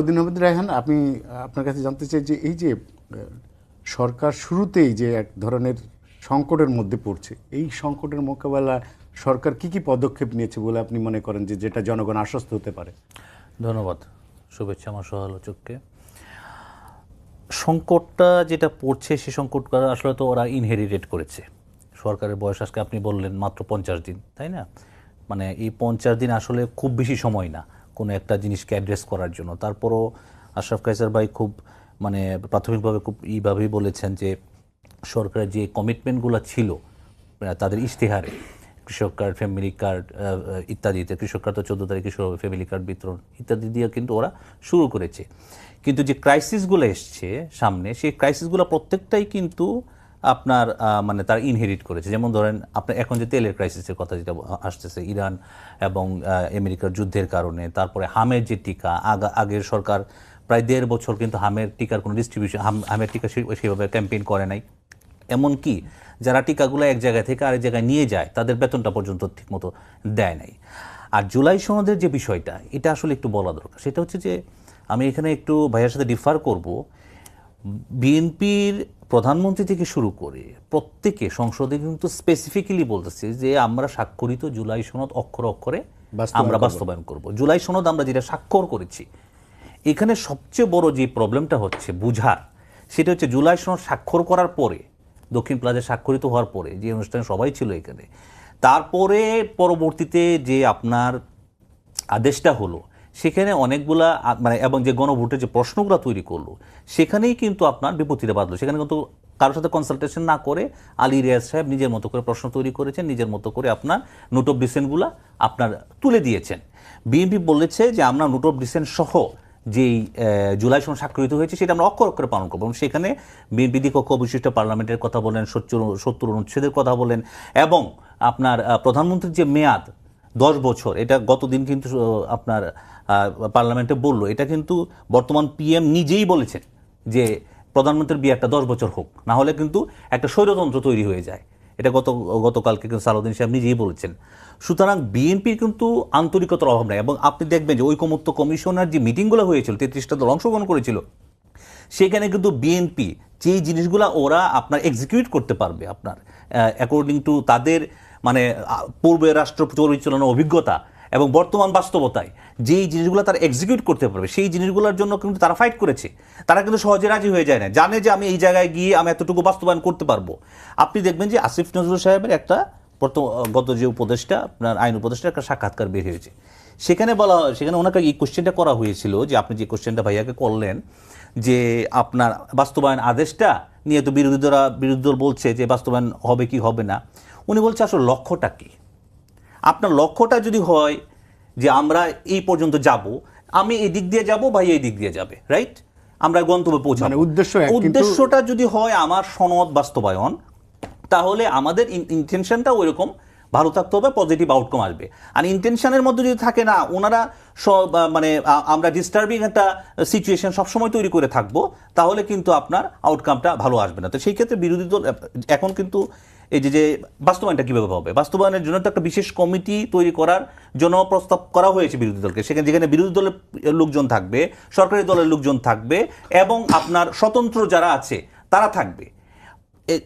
দিন রায়হান, আমি আপনার কাছে জানতে চাই যে এই যে সরকার শুরুতেই যে এক ধরনের সংকটের মধ্যে পড়ছে, এই সংকটের মোকাবেলা সরকার কি কি পদক্ষেপ নিয়েছে বলে আপনি মনে করেন যে যেটা জনগণ আশ্বস্ত হতে পারে? ধন্যবাদ, শুভেচ্ছা আমার সহ-আলোচককে। সংকটটা যেটা পড়ছে সে সংকটটা আসলে তো ওরা ইনহেরিটেড করেছে। সরকারের বয়স আজকে আপনি বললেন মাত্র 50 দিন, তাই না? মানে এই 50 দিন আসলে খুব বেশি সময় না কোনো একটা জিনিসকে অ্যাড্রেস করার জন্য। তারপরও আশরাফ কায়সার ভাই খুব মানে প্রাথমিকভাবে খুব এইভাবেই বলেছেন যে সরকারের যে কমিটমেন্টগুলো ছিল তাদের ইশতেহারে, কৃষক কার্ড, ফ্যামিলি কার্ড ইত্যাদিতে, কৃষক কার্ড তো 14 তারিখে শুরু হবে, ফ্যামিলি কার্ড বিতরণ ইত্যাদি দিয়ে কিন্তু ওরা শুরু করেছে। কিন্তু যে ক্রাইসিসগুলো এসছে সামনে, সেই ক্রাইসিসগুলো প্রত্যেকটাই কিন্তু আপনার মানে তারা ইনহেরিট করেছে। যেমন ধরেন আপনার এখন যে তেলের ক্রাইসিসের কথা যেটা আসতেছে, ইরান এবং আমেরিকার যুদ্ধের কারণে, তারপরে হামের যে টিকা, আগের সরকার প্রায় 1.5 বছর কিন্তু হামের টিকার কোনো ডিস্ট্রিবিউশন, হামের টিকা সেভাবে ক্যাম্পেইন করে নাই। এমনকি যারা টিকাগুলো এক জায়গা থেকে আরেক জায়গায় নিয়ে যায় তাদের বেতনটা পর্যন্ত ঠিকমতো দেয় নাই। আর জুলাই সনদের যে বিষয়টা, এটা আসলে একটু বলা দরকার। সেটা হচ্ছে যে আমি এখানে একটু ভাইয়ের সাথে ডিফার করব। বিএনপির প্রধানমন্ত্রী থেকে শুরু করে প্রত্যেকে সংসদে কিন্তু স্পেসিফিক্যালি বলতেছে যে আমরা স্বাক্ষরিত জুলাই সনদ অক্ষরে অক্ষরে আমরা বাস্তবায়ন করব। জুলাই সনদ আমরা যেটা স্বাক্ষর করেছি, এখানে সবচেয়ে বড় যে প্রবলেমটা হচ্ছে বুঝার, সেটা হচ্ছে জুলাই সনদ স্বাক্ষর করার পরে, দক্ষিণ প্লাজায় স্বাক্ষরিত হওয়ার পরে যে অনুষ্ঠানে সবাই ছিল এখানে, তারপরে পরবর্তীতে যে আপনার আদেশটা হলো, সেখানে অনেকগুলা মানে এবং যে গণভোটের যে প্রশ্নগুলো তৈরি করলো, সেখানেই কিন্তু আপনার বিপত্তিটা বাঁধলো। সেখানে কিন্তু কারোর সাথে কনসালটেশন না করে আলী রিয়াজ সাহেব নিজের মতো করে প্রশ্ন তৈরি করেছেন, নিজের মতো করে আপনার নোট অফ ডিসেন্টগুলো আপনার তুলে দিয়েছেন। বিএনপি বলেছে যে আমরা নোট অফ ডিসেন্ট সহ যেই জুলাই সনদ স্বাক্ষরিত হয়েছে সেটা আমরা অক্ষর অক্ষরে পালন করবো। এবং সেখানে বিএনপি দ্বিকক্ষ বিশিষ্ট পার্লামেন্টের কথা বলেন, 70 অনুচ্ছেদের কথা বলেন, এবং আপনার প্রধানমন্ত্রীর যে মেয়াদ 10 বছর, এটা গতদিন কিন্তু আপনার পার্লামেন্টে বললো, এটা কিন্তু বর্তমান পিএম নিজেই বলেছেন যে প্রধানমন্ত্রীর বিয়ারটা 10 বছর হোক, না হলে কিন্তু একটা স্বৈরতন্ত্র তৈরি হয়ে যায়। এটা গতকালকে কিন্তু সালাউদ্দিন সাহেব নিজেই বলেছেন। সুতরাং বিএনপির কিন্তু আন্তরিকতার অভাব নেই। এবং আপনি দেখবেন যে ঐকমত্য কমিশনের যে মিটিংগুলো হয়েছিল, 33টা দল অংশগ্রহণ করেছিল, সেখানে কিন্তু বিএনপি যেই জিনিসগুলো ওরা আপনার এক্সিকিউট করতে পারবে, আপনার অ্যাকর্ডিং টু তাদের মানে পূর্বের রাষ্ট্র পরিচালনার অভিজ্ঞতা এবং বর্তমান বাস্তবতায় যেই জিনিসগুলো তারা এক্সিকিউট করতে পারবে, সেই জিনিসগুলোর জন্য কিন্তু তারা ফাইট করেছে। তারা কিন্তু সহজে রাজি হয়ে যায় না, জানে যে আমি এই জায়গায় গিয়ে আমি এতটুকু বাস্তবায়ন করতে পারবো। আপনি দেখবেন যে আসিফ নজরুল সাহেবের একটা গত যে উপদেষ্টা, আপনার আইন উপদেষ্টা, একটা সাক্ষাৎকার বের হয়েছে, সেখানে বলা হয়, সেখানে ওনাকে এই কোশ্চেনটা করা হয়েছিল যে আপনি যে কোশ্চেনটা ভাইয়াকে করলেন যে আপনার বাস্তবায়ন আদেশটা নিয়ে তো বিরোধী দল বলছে যে বাস্তবায়ন হবে কি হবে না। উনি বলছে আসলে লক্ষ্যটা কি? আপনার লক্ষ্যটা যদি হয় যে আমরা এই পর্যন্ত যাব, আমি এই দিক দিয়ে যাব, ভাই এই দিক দিয়ে যাবে, রাইট, আমরা গন্তব্যে পৌঁছাবো, উদ্দেশ্যটা যদি হয় আমার সনদ বাস্তবায়ন, তাহলে আমাদের ইন্টেনশনটা ওইরকম ভালো থাকতে হবে, পজিটিভ আউটকাম আসবে। আর ইন্টেনশনের মধ্যে যদি থাকে না, ওনারা সব মানে আমরা ডিস্টার্বিং একটা সিচুয়েশন সবসময় তৈরি করে থাকবো, তাহলে কিন্তু আপনার আউটকামটা ভালো আসবে না। তো সেই ক্ষেত্রে বিরোধী দল এখন কিন্তু এই যে বাস্তবায়নটা কীভাবে হবে, বাস্তবায়নের জন্য তো একটা বিশেষ কমিটি তৈরি করার জন্য প্রস্তাব করা হয়েছে বিরোধী দলকে। সেখানে যেখানে বিরোধী দলের লোকজন থাকবে, সরকারি দলের লোকজন থাকবে, এবং আপনার স্বতন্ত্র যারা আছে তারা থাকবে,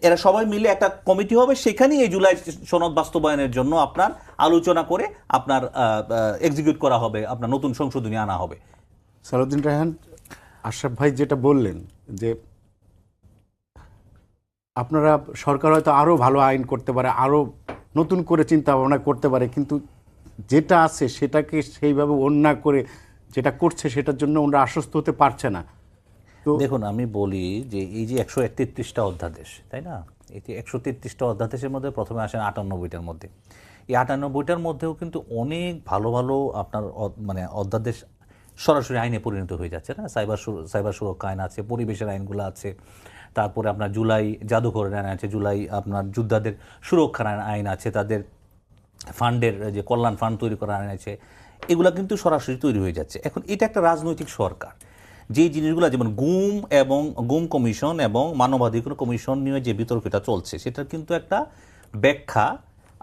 এরা সবাই মিলে একটা কমিটি হবে। সেখানেই এই জুলাই সনদ বাস্তবায়নের জন্য আপনার আলোচনা করে আপনার এক্সিকিউট করা হবে, আপনার নতুন সংশোধনী আনা হবে। সালাউদ্দিন রায়হান, আশরাফ ভাই যেটা বললেন যে আপনারা সরকার হয়তো আরও ভালো আইন করতে পারে, আরও নতুন করে চিন্তা ভাবনা করতে পারে, কিন্তু যেটা আছে সেটাকে সেইভাবে অন্য করে যেটা করছে সেটার জন্য ওনারা আশ্বস্ত হতে পারছে না। তো দেখুন, আমি বলি যে এই যে 133টা অধ্যাদেশ, তাই না, এই যে 133টা অধ্যাদেশের মধ্যে প্রথমে আসেন 98টার মধ্যে। এই 98টার মধ্যেও কিন্তু অনেক ভালো ভালো আপনার মানে অধ্যাদেশ সরাসরি আইনে পরিণত হয়ে যাচ্ছে না। সাইবার সুরক্ষা আইন আছে, পরিবেশের আইনগুলো আছে, তারপরে আপনার জুলাই জাদুঘরের আইন আছে, জুলাই আপনার যোদ্ধাদের সুরক্ষার আইন আছে, তাদের ফান্ডের যে কল্যাণ ফান্ড তৈরি করার আইন আছে, এগুলো কিন্তু সরাসরি তৈরি হয়ে যাচ্ছে। এখন এটা একটা রাজনৈতিক সরকার, যেই জিনিসগুলো যেমন গুম কমিশন এবং মানবাধিকার কমিশন নিয়ে যে বিতর্কটা চলছে, সেটার কিন্তু একটা ব্যাখ্যা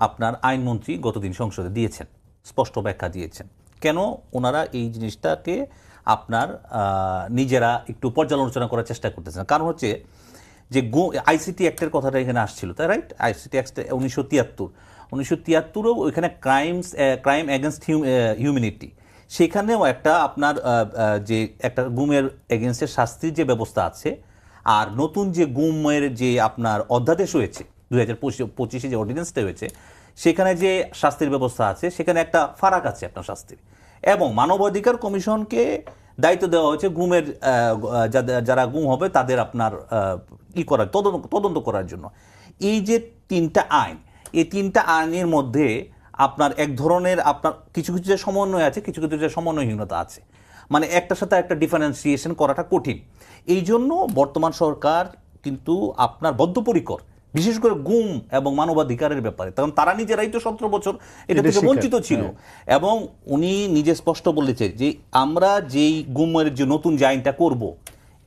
আপনার আইনমন্ত্রী গতদিন সংসদে দিয়েছেন, স্পষ্ট ব্যাখ্যা দিয়েছেন কেন ওনারা এই জিনিসটাকে আপনার নিজেরা একটু পর্যালোচনা করার চেষ্টা করতেছেন। কারণ হচ্ছে যে আইসিটি অ্যাক্টের কথাটা এখানে আসছিল, তাই রাইট? আইসিটি অ্যাক্ট 1973 ওইখানে ক্রাইম এগেনস্ট হিউম্যানিটি, সেখানেও একটা আপনার যে একটা গুমের এগেনস্টের শাস্তির যে ব্যবস্থা আছে, আর নতুন যে গুমের যে আপনার অধ্যাদেশ হয়েছে 2025 যে অর্ডিন্যান্সটা হয়েছে, সেখানে যে শাস্তির ব্যবস্থা আছে সেখানে একটা ফারাক আছে আপনার শাস্তির। এবং মানবাধিকার কমিশনকে দায়িত্ব দেওয়া হয়েছে গুমের যারা গুম হবে তাদের আপনার তদন্ত করার জন্য। এই যে তিনটা আইন, এই তিনটা আইনের মধ্যে আপনার এক ধরনের আপনার কিছু কিছু যে সমন্বয় আছে, কিছু কিছু যে সমন্বয়হীনতা আছে, মানে একটার সাথে একটা ডিফারেন্সিয়েশন করাটা কঠিন। এই জন্য বর্তমান সরকার কিন্তু আপনার বদ্ধপরিকর, বিশেষ করে গুম এবং মানবাধিকারের ব্যাপারে, কারণ তারা নিজেরাই তো 17 বছর এটা থেকে বঞ্চিত ছিল। এবং উনি নিজে স্পষ্ট বলেছে যে আমরা যেই গুমের যে নতুন যে আইনটা করবো,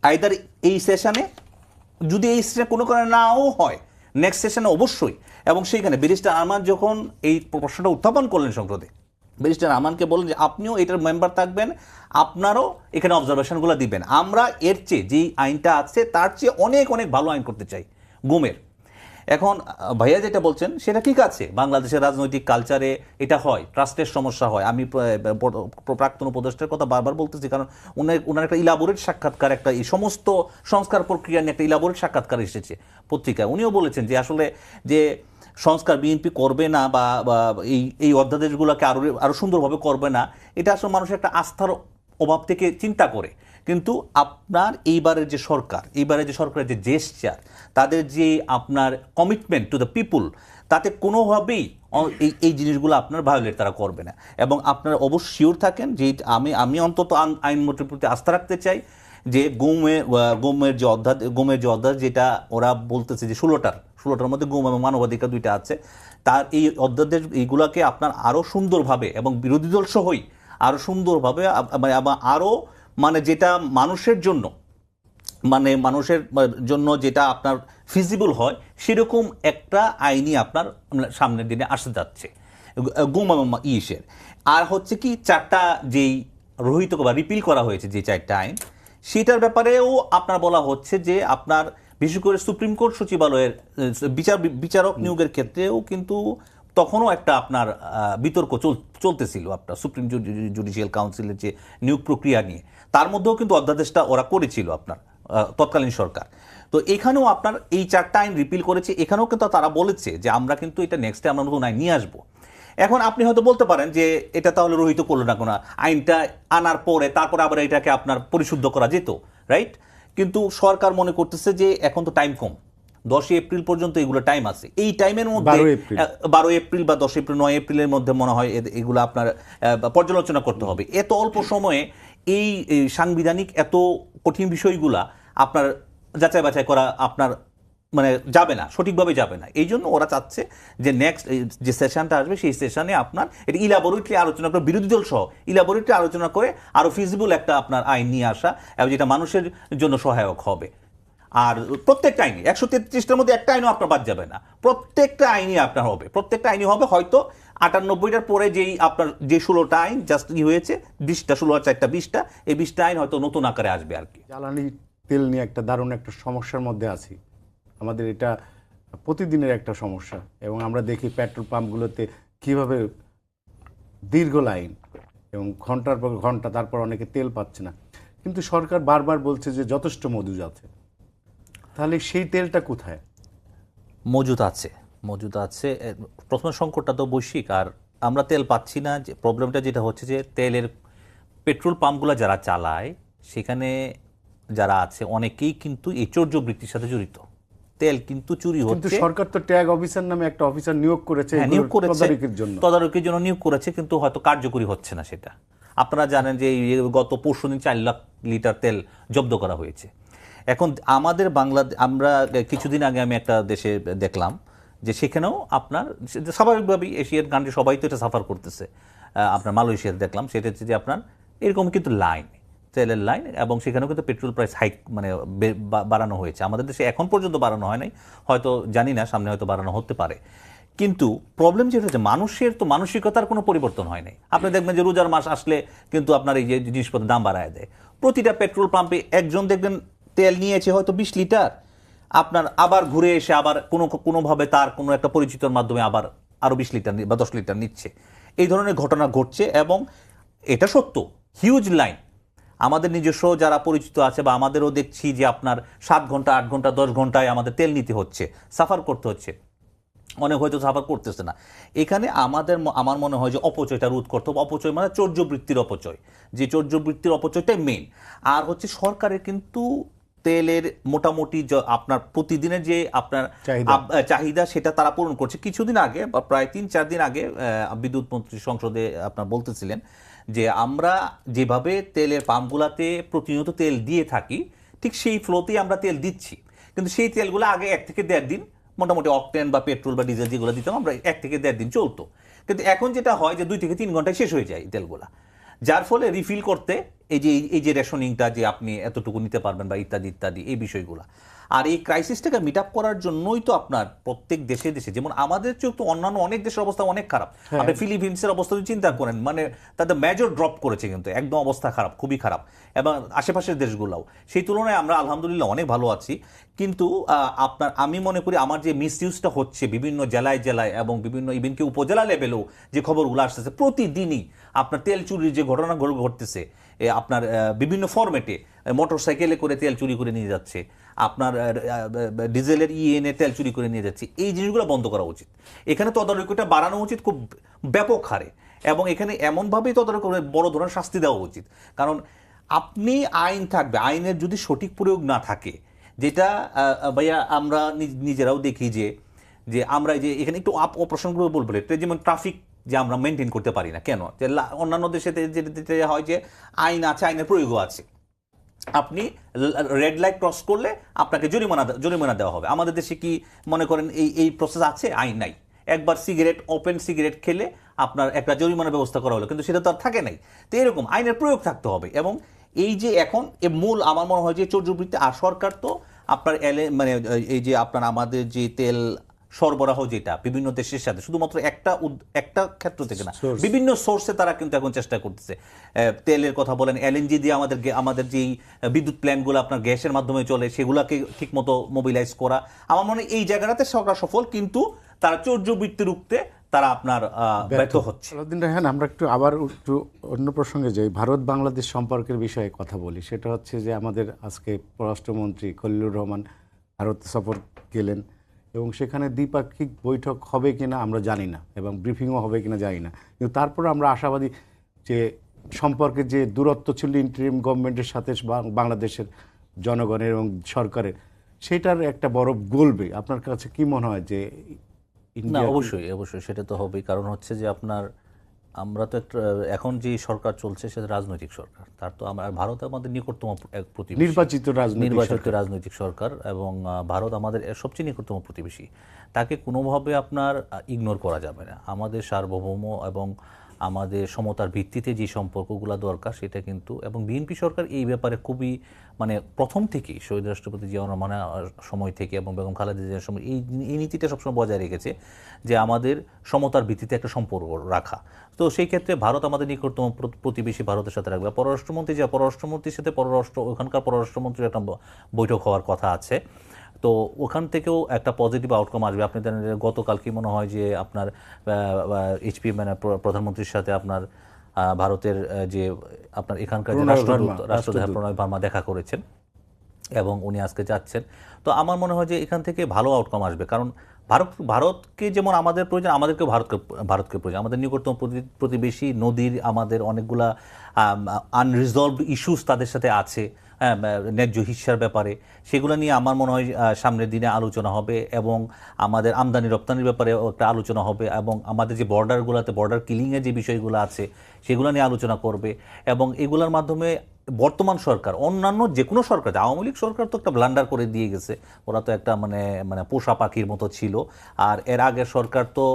আইদার এই সেশনে, যদি এই সেশনে কোনো কারণে নাও হয়, নেক্সট সেশনে অবশ্যই। এবং সেইখানে ব্যারিস্টার আরমান যখন এই প্রশ্নটা উত্থাপন করলেন সংসদে, ব্যারিস্টার আরমানকে বললেন যে আপনিও এটার মেম্বার থাকবেন, আপনারও এখানে অবজারভেশনগুলো দিবেন। আমরা এর চেয়ে যেই আইনটা আছে তার চেয়ে অনেক অনেক ভালো আইন করতে চাই গুমের। এখন ভাইয়া যেটা বলছেন সেটা ঠিক আছে, বাংলাদেশের রাজনৈতিক কালচারে এটা হয়, ট্রাস্টের সমস্যা হয়। আমি প্রাক্তন উপদেষ্টার কথা বারবার বলতেছি, কারণ ওনার একটা ইলাবোরেট সাক্ষাৎকার, একটা এই সমস্ত সংস্কার প্রক্রিয়া নিয়ে একটা ইলাবোরেট সাক্ষাৎকার এসেছে পত্রিকায়। উনিও বলেছেন যে আসলে যে সংস্কার বিএনপি করবে না বা এই অধ্যাদেশগুলোকে আরো সুন্দরভাবে করবে না, এটা আসলে মানুষের একটা আস্থার অভাব থেকে চিন্তা করে। কিন্তু আপনার এইবারের যে সরকারের যে জেস্চার, তাদের যে আপনার কমিটমেন্ট টু দ্য পিপুল, তাতে কোনোভাবেই এই জিনিসগুলো আপনার ভায়োলেট তারা করবে না। এবং আপনারা অবশ্যই শিওর থাকেন যে আমি অন্তত আইনমন্ত্রীর প্রতি আস্থা রাখতে চাই যে গুমের যে অধ্যাদেশ যেটা ওরা বলতেছে যে 16টার মধ্যে গুম এবং মানবাধিকার দুইটা আছে, তার এই অধ্যাদেশ এইগুলাকে আপনার আরও সুন্দরভাবে এবং বিরোধী দল সহই আরও সুন্দরভাবে আরও মানে যেটা মানুষের জন্য যেটা আপনার ফিজিবল হয়, সেরকম একটা আইনি আপনার সামনের দিনে আসতে যাচ্ছে গুম এবং ইসের। আর হচ্ছে কি 4টা যেই রহিত বা রিপিল করা হয়েছে যে 4টা আইন, সেটার ব্যাপারেও আপনার বলা হচ্ছে যে আপনার বিশেষ করে সুপ্রিম কোর্ট সচিবালয়ের বিচারক নিয়োগের ক্ষেত্রেও কিন্তু তখনও একটা আপনার বিতর্ক চলতেছিল আপনার সুপ্রিম জুডিশিয়াল কাউন্সিলের যে নিয়োগ প্রক্রিয়া নিয়ে। তার মধ্যেও কিন্তু অধ্যাদেশটা ওরা করেছিল আপনার তৎকালীন সরকার। তো এখানেও আপনার এই 4টা আইন রিপিল করেছে, এখানেও কিন্তু তারা বলেছে যে আমরা কিন্তু এটা নেক্সটে আমরা নতুন আইন নিয়ে আসবো। এখন আপনি হয়তো বলতে পারেন যে এটা তাহলে রহিত করলো না, কোনো আইনটা আনার পরে তারপরে আবার এটাকে আপনার পরিশুদ্ধ করা যেত, রাইট? কিন্তু সরকার মনে করতেছে যে এখন তো টাইম কম, 10 এপ্রিল পর্যন্ত এগুলো টাইম আছে। এই টাইমের মধ্যে 12 এপ্রিল বা 10 এপ্রিল 9 এপ্রিলের মধ্যে মনে হয় এগুলো আপনার পর্যালোচনা করতে হবে। এত অল্প সময়ে এই সাংবিধানিক এত কঠিন বিষয়গুলা আপনার যাচাই বাছাই করা আপনার মানে যাবে না, সঠিকভাবে যাবে না। এই জন্য ওরা চাচ্ছে যে নেক্সট যে সেশনটা আসবে সেই সেশনে আপনার এটা ইলাবোরেটলি আলোচনা করে, বিরোধী দল সহ ইলাবোরেটলি আলোচনা করে আরো ফিজিবল একটা আপনার আইন নিয়ে আসা, এবং যেটা মানুষের জন্য সহায়ক হবে। আর প্রত্যেকটা আইনি 133টার মধ্যে একটা আইনও আপনার বাদ যাবে না, প্রত্যেকটা আইনই আপনার হবে, প্রত্যেকটা আইনই হবে। হয়তো 98টার পরে যেই আপনার যে 16টা আইন জাস্ট হয়েছে 20টা, 16 আর 4টা 20টা, এই 20টা আইন হয়তো নতুন আকারে আসবে আর কি। জ্বালানি তেল নিয়ে একটা দারুণ একটা সমস্যার মধ্যে আছি আমাদের, এটা প্রতিদিনের একটা সমস্যা। এবং আমরা দেখি পেট্রোল পাম্পগুলোতে কীভাবে দীর্ঘ লাইন এবং ঘন্টার পর ঘন্টা, তারপর অনেকে তেল পাচ্ছে না। কিন্তু সরকার বারবার বলছে যে যথেষ্ট মজুদ আছে, তাহলে সেই তেলটা কোথায়? মজুদ আছে। প্রথম সংকটটা তো বৈশ্বিক, আর আমরা তেল পাচ্ছি না। যে প্রবলেমটা যেটা হচ্ছে যে তেলের পেট্রোল পাম্পগুলো যারা চালায় সেখানে যারা আছে অনেকেই কিন্তু এই চৌর্যবৃত্তির সাথে জড়িত। তেল কিন্তু চুরি হচ্ছে। কিন্তু সরকার তো ট্যাগ অফিসার নামে একটা অফিসার নিয়োগ করেছে তদারকির জন্য নিয়োগ করেছে, কিন্তু হয়তো কার্যকরী হচ্ছে না সেটা। আপনারা জানেন যে গত পরশুদিন 4 লাখ লিটার তেল জব্দ করা হয়েছে। এখন আমাদের আমরা কিছুদিন আগে আমি একটা দেশে দেখলাম যে সেখানেও আপনার স্বাভাবিকভাবেই এশিয়ান কান্ট্রি সবাই তো এটা সাফার করতেছে। আপনার মালয়েশিয়াতে দেখলাম, সেটা হচ্ছে যে আপনার এরকম কিন্তু তেলের লাইন, এবং সেখানেও কিন্তু পেট্রোল প্রাইস হাইক মানে বাড়ানো হয়েছে। আমাদের দেশে এখন পর্যন্ত বাড়ানো হয় নাই, হয়তো জানি না, সামনে হয়তো বাড়ানো হতে পারে। কিন্তু প্রবলেম যেটা হচ্ছে মানুষের তো মানসিকতার কোনো পরিবর্তন হয় নাই। আপনি দেখবেন যে রোজার মাস আসলে কিন্তু আপনার এই যে জিনিসপত্রের দাম বাড়ায় দেয়। প্রতিটা পেট্রোল পাম্পে একজন দেখবেন তেল নিয়েছে হয়তো 20 লিটার, আপনার আবার ঘুরে এসে আবার কোনোভাবে তার কোনো একটা পরিচিতর মাধ্যমে আবার আরো 20 লিটার বা 10 লিটার নিচ্ছে। এই ধরনের ঘটনা ঘটছে এবং এটা সত্য, হিউজ লাইন। আমাদের নিজস্ব যারা পরিচিত আছে বা আমাদেরও দেখছি যে আপনার 7 ঘন্টা 8 ঘন্টা 10 ঘন্টায় আমাদের তেল নিতে হচ্ছে, সাফার করতে হচ্ছে। অনেক হয়তো সাফার করতেছে না। এখানে আমার মনে হয় যে অপচয়টা রোধ করতে হবে। অপচয় মানে চৌর্যবৃত্তির অপচয়, যে চৌর্যবৃত্তির অপচয়টাই মেইন। আর হচ্ছে সরকারের কিন্তু তেলের মোটামুটি আপনার প্রতিদিনের যে আপনার চাহিদা সেটা তারা পূরণ করছে। কিছুদিন আগে বা প্রায় 3-4 দিন আগে বিদ্যুৎ মন্ত্রী সংসদে আপনার বলতেছিলেন যে আমরা যেভাবে তেলের পাম্পগুলাতে প্রতিনিয়ত তেল দিয়ে থাকি ঠিক সেই ফ্লোতেই আমরা তেল দিচ্ছি, কিন্তু সেই তেলগুলো আগে 1 থেকে 1.5 দিন মোটামুটি অকটেন বা পেট্রোল বা ডিজেল যেগুলো দিতাম আমরা 1 থেকে 1.5 দিন চলতো। কিন্তু এখন যেটা হয় যে 2 থেকে 3 ঘন্টায় শেষ হয়ে যায় তেলগুলা, যার ফলে রিফিল করতে এই যে রেশনিংটা যে আপনি এতটুকু নিতে পারবেন বা ইত্যাদি ইত্যাদি এই বিষয়গুলা। আর এই ক্রাইসিসটাকে মিট আপ করার জন্যই তো আপনার প্রত্যেক দেশে দেশে, যেমন আমাদের চেয়ে তো অন্যান্য অনেক দেশের অবস্থা অনেক খারাপ। আপনি ফিলিপিন্সের অবস্থা যদি চিন্তা করেন, মানে তাদের মেজর ড্রপ করেছে, কিন্তু একদম অবস্থা খারাপ, খুবই খারাপ। এবং আশেপাশের দেশগুলোও সেই তুলনায় আমরা আলহামদুলিল্লাহ অনেক ভালো আছি। কিন্তু আপনার আমি মনে করি আমার যে মিসইউজটা হচ্ছে বিভিন্ন জেলায় জেলায় এবং বিভিন্ন ইভেন কি উপজেলা লেভেলেও যে খবরগুলো আসতেছে প্রতিদিনই, আপনার তেল চুরির যে ঘটনাগুলো ঘটতেছে, আপনার বিভিন্ন ফরম্যাটে মোটর সাইকেলে করে তেল চুরি করে নিয়ে যাচ্ছে, আপনার ডিজেলের ইএনএ তেল চুরি করে নিয়ে যাচ্ছে। এই জিনিসগুলো বন্ধ করা উচিত। এখানে তদারকিটা বাড়ানো উচিত খুব ব্যাপক হারে, এবং এখানে এমনভাবেই তদারকি করে বড় ধরনের শাস্তি দেওয়া উচিত। কারণ আপনি আইন থাকবে, আইনের যদি সঠিক প্রয়োগ না থাকে, যেটা ভাইয়া আমরা নিজেরাও দেখি যে আমরা যে এখানে একটু অপ্রসঙ্গগুলো বলবো, যেমন ট্রাফিক যে আমরা মেনটেন করতে পারি না কেন, যে অন্যান্য দেশে যেটা হয় যে আইন আছে, আইনের প্রয়োগও আছে। আপনি রেড লাইট ক্রস করলে আপনাকে জরিমানা দেওয়া হবে। আমাদের দেশে কি মনে করেন এই প্রসেস আছে? আইন নাই। একবার ওপেন সিগারেট খেলে আপনার একটা জরিমানার ব্যবস্থা করা হলো, কিন্তু সেটা তো আর থাকে নাই। তো এরকম আইনের প্রয়োগ থাকতে হবে। এবং এই যে এখন মূল আমার মনে হয় যে চৌর্যবৃত্তি। আর সরকার তো আপনার মানে এই যে আপনার আমাদের যে তেল সরবরাহ যেটা বিভিন্ন দেশের সাথে শুধুমাত্র একটা ক্ষেত্র থেকে না, বিভিন্ন সোর্সে তারা কিন্তু এখন চেষ্টা করতেছে। তেলের কথা বলেন, এলএনজি দিয়ে আমাদের যেই বিদ্যুৎ প্ল্যান্টগুলো আপনার গ্যাসের মাধ্যমে চলে সেগুলোকে ঠিকমতো মোবিলাইজ করা। আমার মনে হয় এই জায়গাটাতে সরকার সফল, কিন্তু তারা চৌর্যবৃত্তি রুখতে তারা আপনার ব্যর্থ হচ্ছে। হ্যাঁ, আমরা আবার একটু অন্য প্রসঙ্গে যাই। ভারত বাংলাদেশ সম্পর্কের বিষয়ে কথা বলি। সেটা হচ্ছে যে আমাদের আজকে পররাষ্ট্রমন্ত্রী খলিলুর রহমান ভারত সফর গেলেন, এবং সেখানে দ্বিপাক্ষিক বৈঠক হবে কিনা আমরা জানি না, এবং ব্রিফিংও হবে কিনা জানি না। কিন্তু তারপর আমরা আশাবাদী যে সম্পর্কের যে দূরত্ব ছিল ইন্টারিম গভর্নমেন্টের সাথে বাংলাদেশের জনগণের এবং সরকারের, সেটার একটা বরফ গলবে। আপনার কাছে কি মনে হয় যে? না, অবশ্যই সেটা তো হবেই। কারণ হচ্ছে যে আপনার আমরা তো এখন যে সরকার চলছে সেটা রাজনৈতিক সরকার। তার তো ভারত আমাদের নিকটতম প্রতিবেশী, নির্বাচিত রাজনৈতিক সরকার, এবং ভারত আমাদের সবচেয়ে নিকটতম প্রতিবেশী। তাকে কোনোভাবে আপনার ইগনোর করা যাবে না। আমাদের সার্বভৌম এবং আমাদের সমতার ভিত্তিতে যে সম্পর্কগুলো দরকার সেটা কিন্তু, এবং বিএনপি সরকার এই ব্যাপারে খুবই মানে প্রথম থেকেই শহীদ রাষ্ট্রপতি জিয়াউর রহমানের সময় থেকে এবং বেগম খালেদা জিয়ার সময় এই নীতিটা সবসময় বজায় রেখেছে যে আমাদের সমতার ভিত্তিতে একটা সম্পর্ক রাখা। তো সেই ক্ষেত্রে ভারত আমাদের নিকটতম প্রতিবেশী, ভারতের সাথে রাখবে। পররাষ্ট্রমন্ত্রীর সাথে ওখানকার পররাষ্ট্রমন্ত্রীর একটা বৈঠক হওয়ার কথা আছে। তো ওখান থেকেও একটা পজিটিভ আউটকাম আসবে। আপনি জানেন গতকাল কি মনে হয় যে আপনার এইচপি মানে প্রধানমন্ত্রীর সাথে আপনার ভারতের যে আপনার এখানকার যে রাষ্ট্রদূত প্রণয় ভার্মা দেখা করেছেন, এবং উনি আজকে যাচ্ছেন। তো আমার মনে হয় যে এখান থেকে ভালো আউটকাম আসবে। কারণ ভারতকে যেমন আমাদের প্রয়োজন, আমাদেরকেও ভারতকে প্রয়োজন। আমাদের নিকটতম প্রতিবেশী, নদীর আমাদের অনেকগুলা আনরিজলভড ইস্যুস তাদের সাথে আছে, ন্যায্য হিস্যার ব্যাপারে। সেগুলো নিয়ে আমার মনে হয় সামনের দিনে আলোচনা হবে, এবং আমাদের আমদানি রপ্তানির ব্যাপারে একটা আলোচনা হবে, এবং আমাদের যে বর্ডারগুলোতে বর্ডার কিলিংয়ের যে বিষয়গুলো আছে সেগুলো নিয়ে আলোচনা করবে। এবং এগুলোর মাধ্যমে বর্তমান সরকার, অন্যান্য যে কোনো সরকার, আওয়ামী লীগ সরকার তো একটা ব্লান্ডার করে দিয়ে গেছে, ওরা তো একটা মানে পোষা পাখির মতো ছিল। আর এর আগের সরকার তো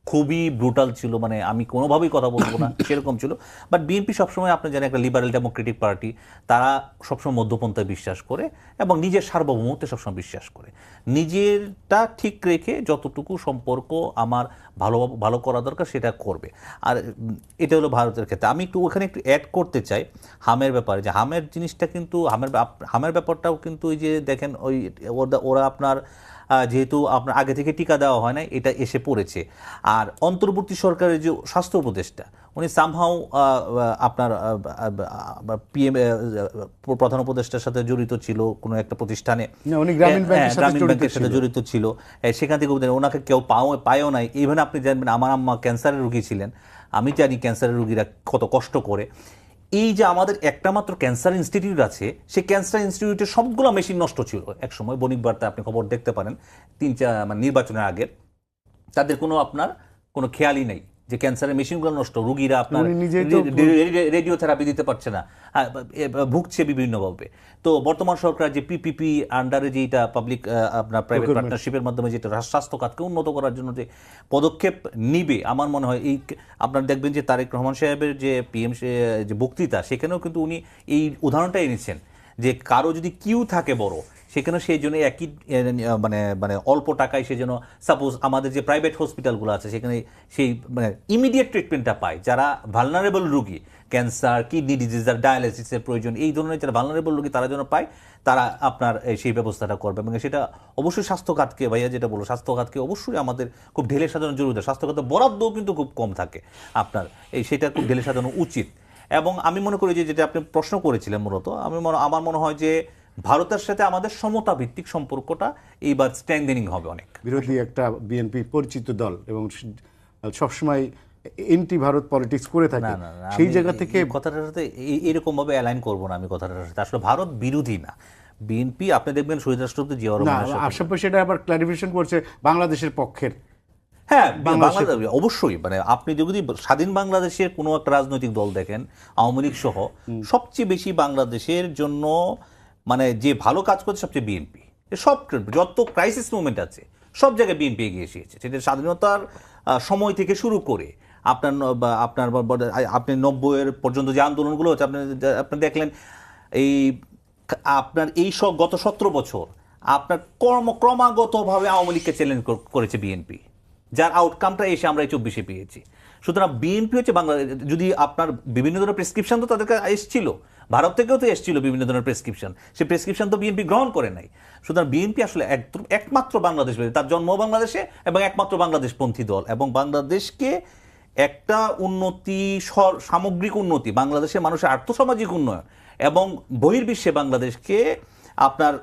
খুবই ব্রুটাল ছিল, মানে আমি কোনোভাবেই কথা বলবো না সেরকম ছিল। বাট বিএনপি সবসময়, আপনি জানেন, একটা লিবারেল ডেমোক্রেটিক পার্টি, তারা সবসময় মধ্যপন্থায় বিশ্বাস করে এবং নিজের সার্বভৌমত্বে সবসময় বিশ্বাস করে। নিজেরটা ঠিক রেখে যতটুকু সম্পর্ক আমার ভালো ভালো করা দরকার সেটা করবে। আর এটা হলো ভারতের ক্ষেত্রে। আমি একটু ওখানে একটু অ্যাড করতে চাই হামের ব্যাপারে, যে হামের জিনিসটা কিন্তু, হামের ব্যাপারটাও কিন্তু ওই যে দেখেন, ওই ওরা আপনার যেহেতু আপনার আগে থেকে টিকা দেওয়া হয় না, এটা এসে পড়েছে। আর অন্তর্বর্তী সরকারের যে স্বাস্থ্য উপদেষ্টা, উনি সামহাও আপনার পিএম প্রধান উপদেষ্টার সাথে জড়িত ছিল কোনো একটা প্রতিষ্ঠানে, উনি গ্রামীণ ব্যাংকের সাথে জড়িত ছিল। সেখান থেকে ওনাকে কেউ পায়ও নাই। ইভেন আপনি জানবেন, আমার আম্মা ক্যান্সারের রোগী ছিলেন, আমি জানি ক্যান্সারের রোগীরা কত কষ্ট করে। এই যে আমাদের একটা মাত্র ক্যান্সার ইনস্টিটিউট আছে, সেই ক্যান্সার ইনস্টিটিউটের সবগুলো মেশিন নষ্ট ছিল একসময়। বণিক বার্তায় আপনি খবর দেখতে পারেন, 3-4 মানে নির্বাচনের আগে তাদের কোনো খেয়ালই নেই যে ক্যান্সারের মেশিনগুলো নষ্ট, রুগীরা আপনার রেডিওথেরাপি দিতে পারছে না, ভুগছে বিভিন্নভাবে। তো বর্তমান সরকার যে পিপিপি আন্ডারে যেটা পাবলিক আপনার প্রাইভেট পার্টনারশিপের মাধ্যমে যেটা স্বাস্থ্য খাতকে উন্নত করার জন্য যে পদক্ষেপ নিবে, আমার মনে হয় এই আপনার দেখবেন যে তারেক রহমান সাহেবের যে পিএম যে বক্তৃতা, সেখানেও কিন্তু উনি এই উদাহরণটা এনেছেন যে কারো যদি কিউ থাকে বড়, সেখানে সেই জন্য একই মানে মানে অল্প টাকায় সে যেন, সাপোজ আমাদের যে প্রাইভেট হসপিটালগুলো আছে, সেখানে সেই মানে ইমিডিয়েট ট্রিটমেন্টটা পায়। যারা ভালনারেবল রুগী, ক্যান্সার, কিডনি ডিজিজ আর ডায়ালিসিসের প্রয়োজন, এই ধরনের যারা ভালনারেবল রুগী, তারা যেন পায়, তারা আপনার সেই ব্যবস্থাটা করবে। এবং সেটা অবশ্যই স্বাস্থ্য খাতকে, ভাইয়া যেটা বললো, স্বাস্থ্য খাতকে অবশ্যই আমাদের খুব ঢেলে সাজানো জরুরি। স্বাস্থ্য খাতে বরাদ্দও কিন্তু খুব কম থাকে আপনার, সেটা খুব ঢেলে সাজানো উচিত। এবং আমি মনে করি যে যেটা আপনি প্রশ্ন করেছিলেন মূলত, আমার মনে হয় যে ভারতের সাথে আমাদের সমতা ভিত্তিক সম্পর্কটা এইবার স্ট্রেংথেনিং হবে অনেক। বিরোধী একটা বিএনপি পরিচিত দল এবং সবসময় এন্টি ভারত পলিটিক্স করে থাকে, সেই জায়গা থেকে কথাটার সাথে এরকম ভাবে অ্যালাইন করবো না আমি কথাটার সাথে। আসলে ভারত বিরোধী না বিএনপি। আপনি দেখবেন শহীদ রাষ্ট্রপতি জিয়াউর রহমানের সাথে, আশরাফ সেটা আবার ক্লারিফিকেশন করছে বাংলাদেশের পক্ষের। হ্যাঁ, অবশ্যই, মানে আপনি যদি স্বাধীন বাংলাদেশের কোনো একটা রাজনৈতিক দল দেখেন, আওয়ামী লীগ সহ, সবচেয়ে বেশি বাংলাদেশের জন্য মানে যে ভালো কাজ করছে সবচেয়ে বিএনপি। সব যত ক্রাইসিস মুভমেন্ট আছে সব জায়গায় বিএনপি এগিয়ে এসেছে। সেটা স্বাধীনতার সময় থেকে শুরু করে আপনার আপনি 90-এর পর্যন্ত যে আন্দোলনগুলো হচ্ছে, আপনি দেখলেন এই আপনার এই সব গত 17 বছর আপনার ক্রমাগতভাবে আওয়ামী লীগকে চ্যালেঞ্জ করেছে বিএনপি, যার আউটকামটা এসে আমরা এই 24-এ পেয়েছি। সুতরাং বিএনপি হচ্ছে বাংলাদেশ, যদি আপনার বিভিন্ন ধরনের প্রেসক্রিপশন তো তাদেরকে এসেছিল, ভারত থেকেও তো এসেছিল বিভিন্ন ধরনের প্রেসক্রিপশন, সেই প্রেসক্রিপশন তো বিএনপি গ্রহণ করে নাই। সুতরাং বিএনপি আসলে একমাত্র বাংলাদেশ, তার জন্ম বাংলাদেশে এবং একমাত্র বাংলাদেশপন্থী দল, এবং বাংলাদেশকে একটা উন্নতি, সামগ্রিক উন্নতি, বাংলাদেশের মানুষের আর্থসামাজিক উন্নয়ন এবং বহির্বিশ্বে বাংলাদেশকে আপনার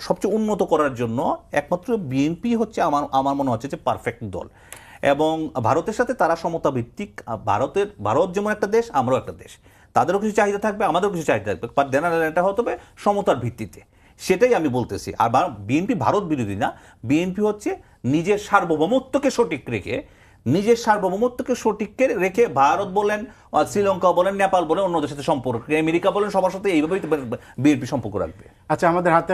সবচেয়ে উন্নত করার জন্য একমাত্র বিএনপি হচ্ছে আমার মনে হচ্ছে যে পারফেক্ট দল। এবং ভারতের সাথে তারা সমতা ভিত্তিক, ভারত যেমন একটা দেশ, আমরাও একটা দেশ, তাদেরও কিছু চাহিদা থাকবে, আমাদেরও কিছু চাহিদা থাকবে, বাট এটা হতে হবে সমতার ভিত্তিতে। সেটাই আমি বলতেছি। আর বিএনপি ভারত বিরোধী না, বিএনপি হচ্ছে নিজের সার্বভৌমত্বকে সঠিক রেখে ভারত বলেন, শ্রীলঙ্কা বলেন, নেপাল বলেন, অন্যদের সাথে সম্পর্ক, আমেরিকা বলেন, সবার সাথে এইভাবেই বিএনপি সম্পর্ক রাখবে। আচ্ছা, আমাদের হাতে